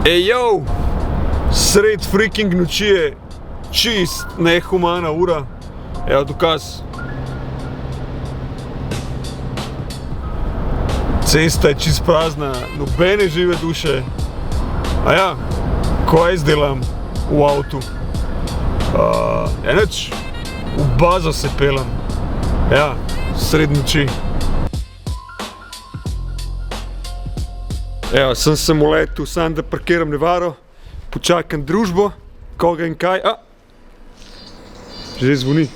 Ejo, sred freaking noči je čist nehumana ura. Evo dokaz. Cesta je čist prazna, nobene žive duše. A ja, ko jaz delam v avtu? Nič, v bazo se pelem. Ja, sred noči. Evo, sem se v letu, sam da parkiram nevaro, počakam družbo, koga in kaj. Že zvoni.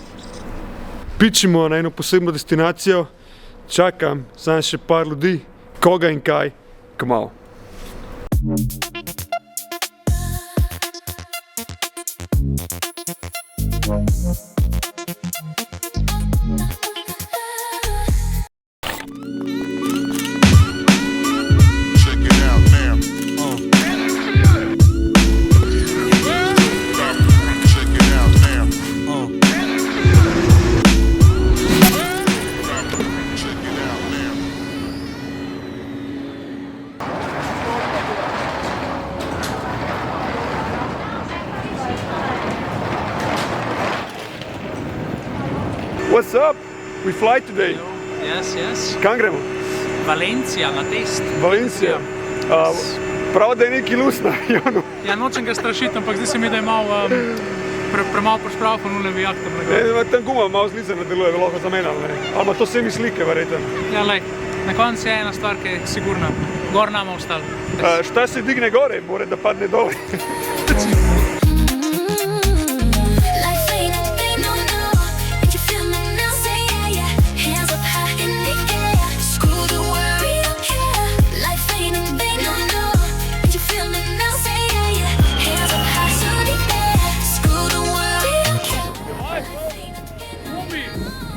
Pičimo na eno posebno destinacijo, čakam, sam še par ljudi, koga in kaj, kmav. What's up? We fly today. Yes, yes. Kam gremo? Valencia na test. Valencia. Prav, da je neki lus na avionu. Ja, nočem ga strašiti, ampak zdi se mi, da je malo premalo prišpravljen v navijak tam. Tam guma malo zlica ne deluje, lahko zamenjali, ne? Ali to vse mi slike, verjetno. Ja, lej, na koncu je ena stvar, ki je sigurna. Gor nama ostalo. Šta se digne gore, more da padne dol.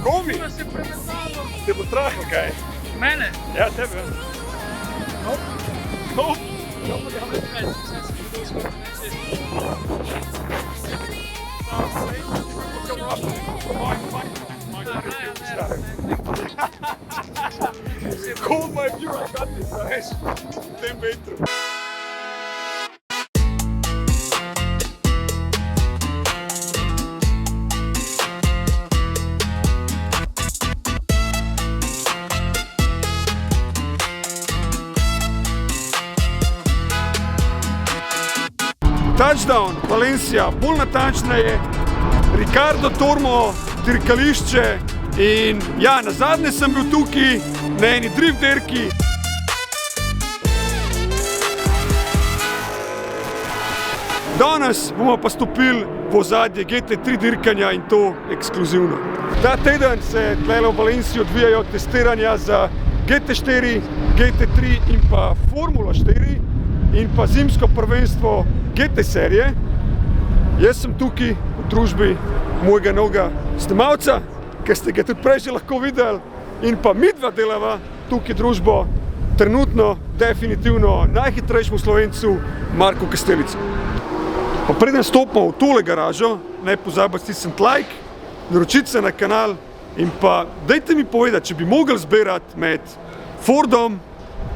Gumi? Te bo strah, kaj? Mene? Ja, tebe. Hop. Hold my view, I got this, guys. 10 metros. Touchdown, Valencia, bolj natančno je Ricardo Tormo, dirkališče in ja, nazadnje sem bil tukaj na eni drift dirki. Danes bomo pa stopili v ozadje GT3 dirkanja in to ekskluzivno. Ta teden se tukaj v Valenciji odvijajo testiranja za GT4, GT3 in pa Formula 4 in pa zimsko prvenstvo GT serije. Jaz sem tukaj v družbi mojega novega snemalca, ki ste ga tudi prej že lahko videli, in pa midva delava tukaj družbo trenutno, definitivno najhitrejšemu Slovencu Marku Kastelicu. Pa preden stopimo v tole garažo, ne pozabite stisniti like, naročiti se na kanal in pa dajte mi povedati, če bi mogli zbirati med Fordom,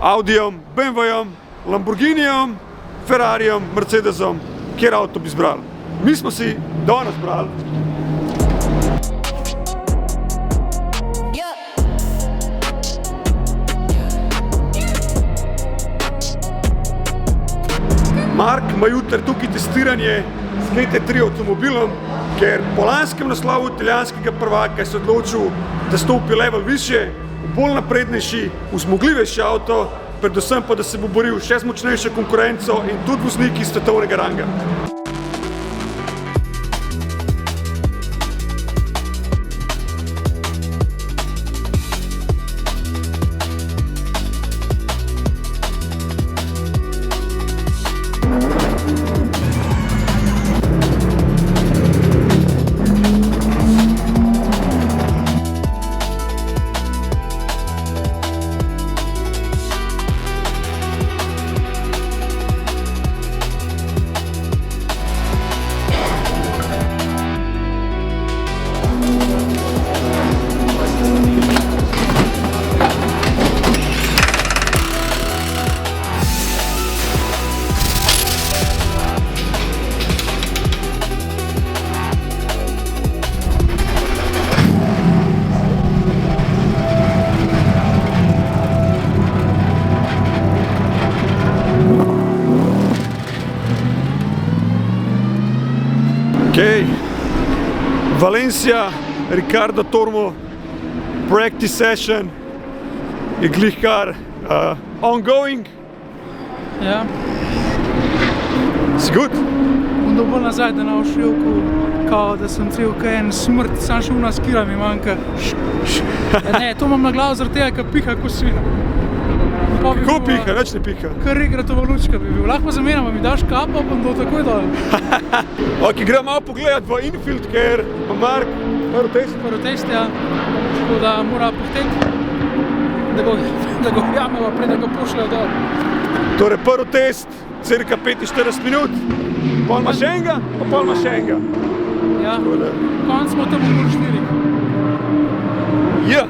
Audijem, BMW-jem, Lamborghinijem, Ferrarijem, Mercedesom, kjer avto bi zbrali. Mi smo si danes zbrali Mark ima jutri tukaj testiranje z GT3 avtomobilom, ker po lanskem naslovu italijanskega prvaka se odločil, da stopi level višje, v bolj naprednejši, v zmogljivejši avto, predvsem pa, da se bo boril še z močnejšo konkurenco in tudi vozniki svetovnega ranga. Okay. Valencia, Ricardo Tormo, practice session je glih kar ongoing. Ja. Si good? Bom dobil nazaj, da na ošljivku, kao da sem cel kaj en smrt, sam šel na skira mi manjka. Ne, to imam na glavu zaradi tega, ker piha ko svina. Kako piha? Nič ne piha. Kar igratova lučka bi bil. Lahko zamenjamo, mi daš kapo, pa do takoj dol. Ok, gremo malo pogledat v infield, ker pa Mark, prvi test. Prvi test, ja. Tako da mora pohteti, da ga ujameva, prej da ga pošljajo dol. Torej, prvi test, cirka 45 minut, pol ima še enega, pa pol ima še enega. Ja, konc smo tam v 4. Ja.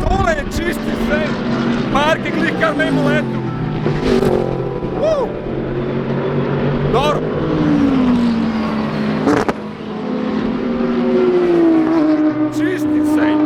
Tole je čisti sen. Mark je glih kar mimo letu. Dobro. Čisti sen.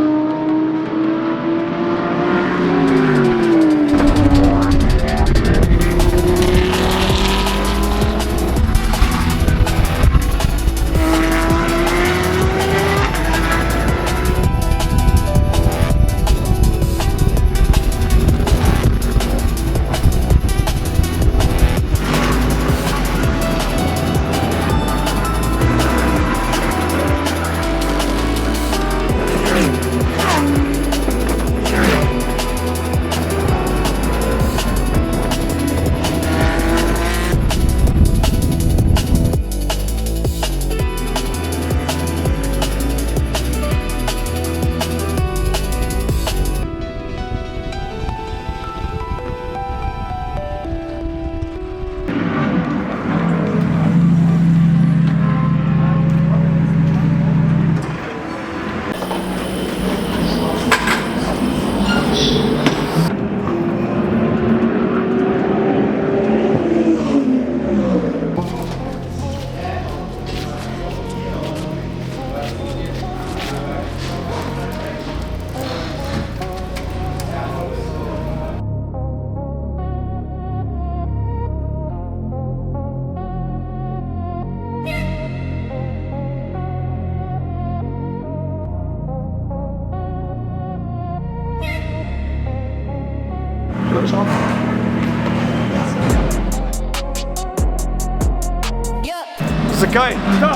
Zakaj? Da,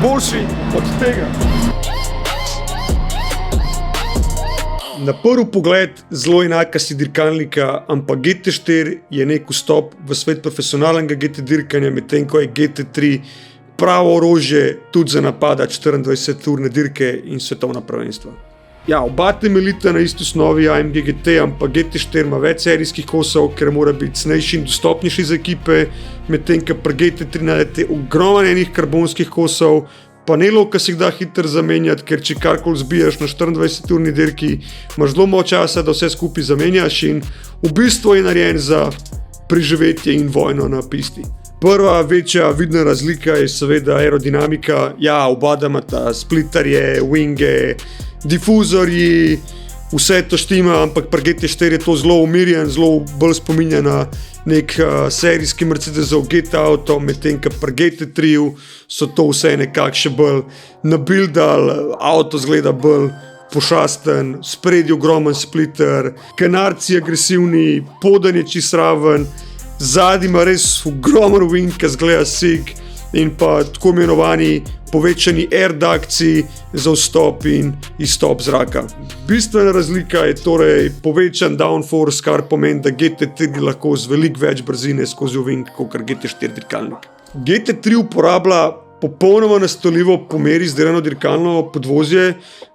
boljši od tega. Na prvi pogled zelo enaka si dirkalnika, ampak GT4 je nek vstop v svet profesionalnega GT dirkanja, medtem ko je GT3 pravo orožje tudi za napada 24-urne dirke in svetovna prvenstva. Ja, oba temeljita na isti osnovi AMG GT, ampak GT4 ima več serijskih kosov, ker mora biti cenejši in dostopnejši za ekipe, medtem ko pri GT3 najdete ogromno enih karbonskih kosov, panelov, ki se jih da hitro zamenjati, ker če karkoli zbijaš na 24-urni dirki, imaš zelo malo časa, da vse skupaj zamenjaš in v bistvu je narejen za preživetje in vojno na pisti. Prva večja vidna razlika je seveda aerodinamika. Ja, oba imata splitterje, winge, difuzorji, vse to štima, ampak pri GT4 je to zelo umirjen, zelo bolj spominja na nek serijski Mercedesov GT auto, medtem ko pri GT3 so to vse nekako še bolj nabildali, avto zgleda bolj pošasten, spredje ogromen splitter, kanarci agresivni, poden je čist raven, zadnji ima res ogromen wing, ki zgleda sig, in pa tako imenovani povečani air ducti za vstop in izstop zraka. Bistvena razlika je torej povečan downforce, kar pomeni, da GT3 lahko z veliko več brzine skozi wing, kot GT4 dirkalnik. GT3 uporablja popolnoma nastavljivo po meri izdelano dirkalno podvozje,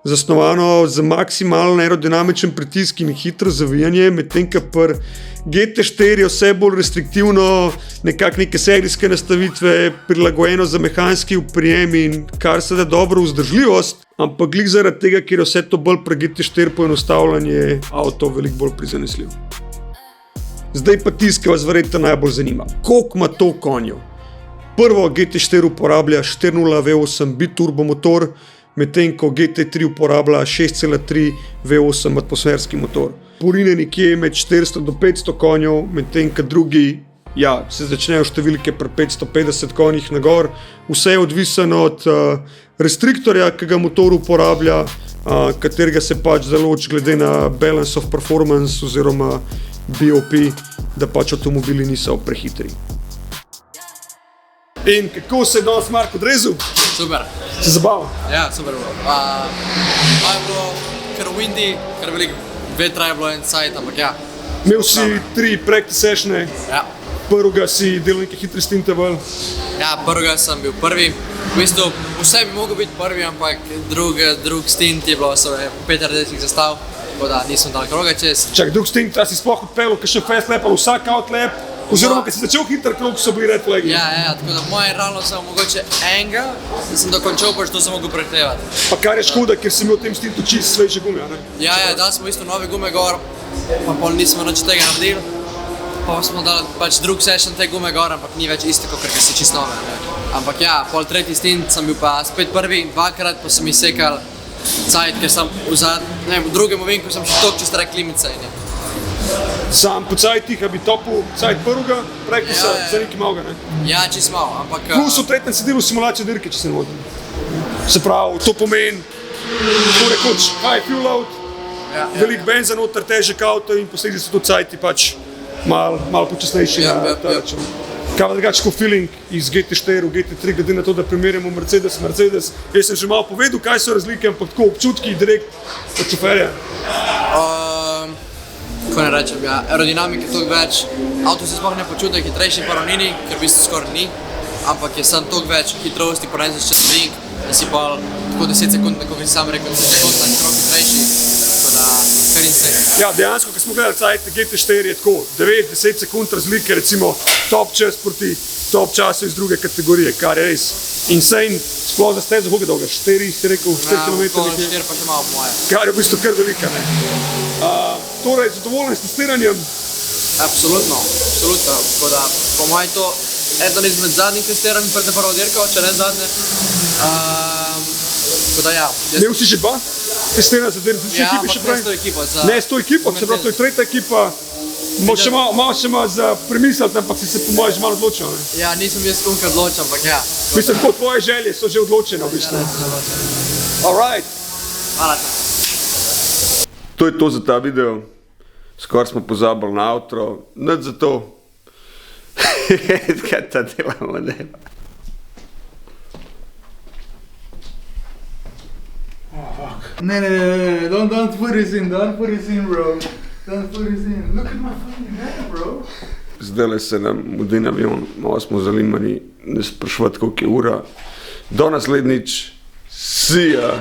zasnovano z maksimalno aerodinamičen pritisk in hitro zavijanje, medtem ko pri GT4 je vse bolj restriktivno, neke serijske nastavitve, prilagojeno za mehanski oprijem in kar se da dobro vzdržljivost, ampak glih zaradi tega, ker je vse to bolj pri GT4 poenostavljanje, avto veliko bolj prizanesljiv. Zdaj pa tisto, ki vas verjetno najbolj zanima. Koliko ima to konjev? Prvo GT4 uporablja 4.0 V8 biturbo motor, medtem ko GT3 uporablja 6.3 V8 atmosferski motor. Porine nekje med 400 do 500 konjev, medtem ko drugi se začnejo številke pri 550 konjih na gor. Vse je odvisno od restriktorja, ki ga motor uporablja, katerega se pač zaloči glede na balance of performance oziroma BOP, da pač avtomobili niso prehitri. In kako se je danes Marko odrezal? Super. Se zabaval? Ja, super bilo. Malo je bilo kar windy, kar veliko vetra je bilo en sajt, ampak ja. Imel si 3 practice sessione, Ja. prvega si delal neke hitre stinte vel. Ja, prvega sem bil prvi. V bistvu vse bi mogel biti prvi, ampak drug stint je bilo, so je 5 rdečih zastav, tako da nisem dal kroga čez. Čak, drug stint, a si sploh odpeljal kakšen fast lap ali vsak out lap, oziroma, kad si začel hiter krog, so bili red flagi. Ja, tako da moje realno sem mogoče enega, da sem dokončal, pa što sem mogel prehtevati. Pa kar je škoda, ker si imel v tem stintu čist sveže gume, ne? Ja, dali smo isto nove gume gor, pa pol nismo nič tega naredili. Pa smo dali pač drug session te gume gor, ampak ni več isto, kot si čist nove. Ne? Ampak ja, pol tretji stint sem bil pa spet prvi, dvakrat pa sem izsekal cajt, ker sem v drugem ovinku sem še toliko čist rek limice. Sam po cajtih, a bi topil cajt prvega, practice za neki malga, ne? Ja, čist malo, ampak... Plus v tretjem si delal simulacijo dirke, če se ne vodim. Se pravi, to pomeni, tako rekoč, high fuel load, velik benza noter, težek avto in posledice so tudi cajti pač malo počasnejši na ta račun. Kaj pa drugače kot feeling iz GT4 v GT3, glede na to, da primerjamo Mercedes, jaz sem že malo povedal, kaj so razlike, ampak tako občutki direkt od šoferja. Kako ne rečem, ja, aerodinamike toliko več, avto se sploh ne počuti hitrejši po ravnini, ker v bistvu skoraj ni, ampak je sam toliko več hitrosti, porenzaš čez ovink, da si pa tako 10 sekund, tako bi sam rekel, 10 sekund na krog hitrejši, tako da kar insane. Ja, dejansko, ko smo gledali cajt GT4 je tako 9-10 sekund razlike, recimo top čas proti top času iz druge kategorije, kar je res insane, sploh za stezo koliko dolga, 4 si rekel, 4 km. Ja, 4 pa še malo po moje. Kar je v bistvu kar velika, ne. Torej, zadovoljen s testiranjem? Absolutno, tako da po moje to eden izmed zadnjih testiranj pred prvo dirko, če ne zadnje. Tako da ja. Imel si že 2 testiranja za različne ekipe še prej? Ja, ampak ne s to ekipo. Ne s to ekipo, se pravi, to je tretja ekipa. Malo še malo za premisliti, ampak si se po moje že malo odločil, ne? Ja, nisem jaz tukaj odločil, ampak ja. Mislim, kot tvoje želje so že odločene, v bistvu. Alright. Hvala. To je to za ta video. Skoraj smo pozabili na outro. Nič za to. Kaj ta delamo, ne? Ne, don't put this in, bro. Don't put this in. Look at my fucking hair, bro. Zdajle se nam mudi na avion, malo smo zalimani, ne sprašovati, koliko je ura. Do naslednjič. See ya.